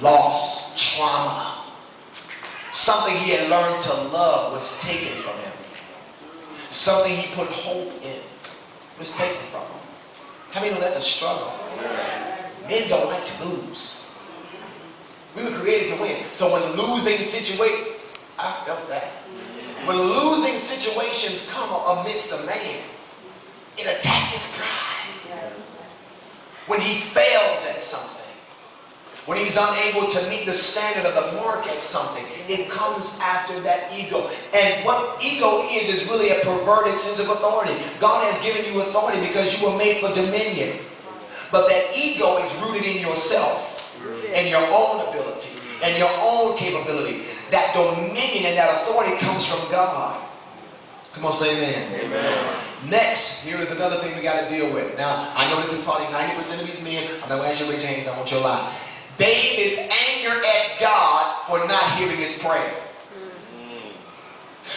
loss, trauma. Something he had learned to love was taken from him. Something he put hope in was taken from him. How many know that's a struggle? Men don't like to lose. We were created to win. So when losing situation, I felt that. When losing situations come amidst a man, it attacks his pride. When he fails at something, when he's unable to meet the standard of the mark at something, it comes after that ego. And what ego is really a perverted sense of authority. God has given you authority because you were made for dominion. But that ego is rooted in yourself and your own ability and your own capability. That dominion and that authority comes from God. Come on, say amen. Amen. Next, here is another thing we got to deal with. Now, I know this is probably 90% of these men. I'm not going to ask you to raise your hands. I want you to lie. David's anger at God for not hearing his prayer.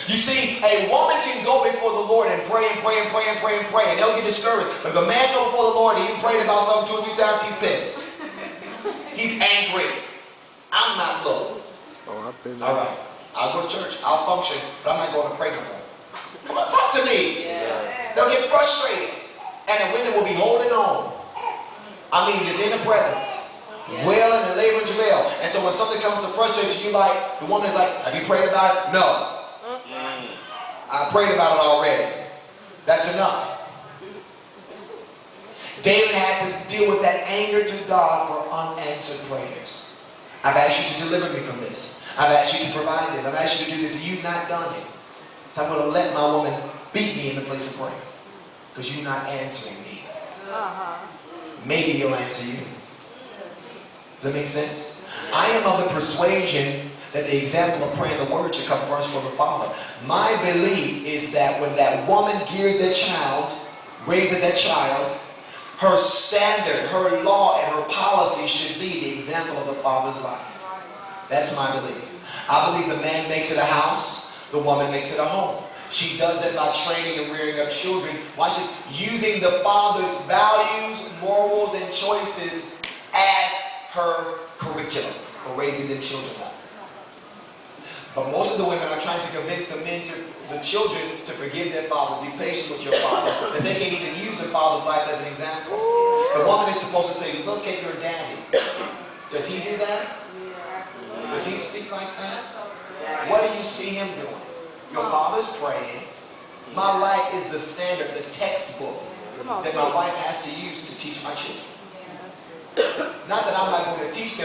You see, a woman can go before the Lord and pray and pray and pray and pray and pray, and they'll get discouraged. But if a man go before the Lord and he prayed about something 2 or 3 times, he's pissed. He's angry. I'm not low. All right. I'll go to church. I'll function, but I'm not going to pray no more. Come on, talk to me. Yes. They'll get frustrated. And the women will be holding on. I mean, just in the presence. Yes. Wailing and laboring to travail. And so when something comes to frustrate you, like, the woman is like, have you prayed about it? No. I prayed about it already. That's enough. David had to deal with that anger to God for unanswered prayers. I've asked you to deliver me from this. I've asked you to provide this. I've asked you to do this. You've not done it. So I'm going to let my woman beat me in the place of prayer. Because you're not answering me. Maybe he'll answer you. Does that make sense? I am of the persuasion that the example of praying the word should come first from the Father. My belief is that when that woman gears that child, raises that child, her standard, her law, and her policy should be the example of the Father's life. That's my belief. I believe the man makes it a house, the woman makes it a home. She does that by training and rearing up children. Watch this, using the Father's values, morals, and choices as her curriculum for raising them children up. But most of the women are trying to convince the children to forgive their fathers, be patient with your father, that they can even use the father's life as an example. The woman is supposed to say, look at your daddy. Does he do that? Does he speak like that? What do you see him doing? Your father's praying. My life is the standard, the textbook that my wife has to use to teach my children. Not that I'm not going to teach them.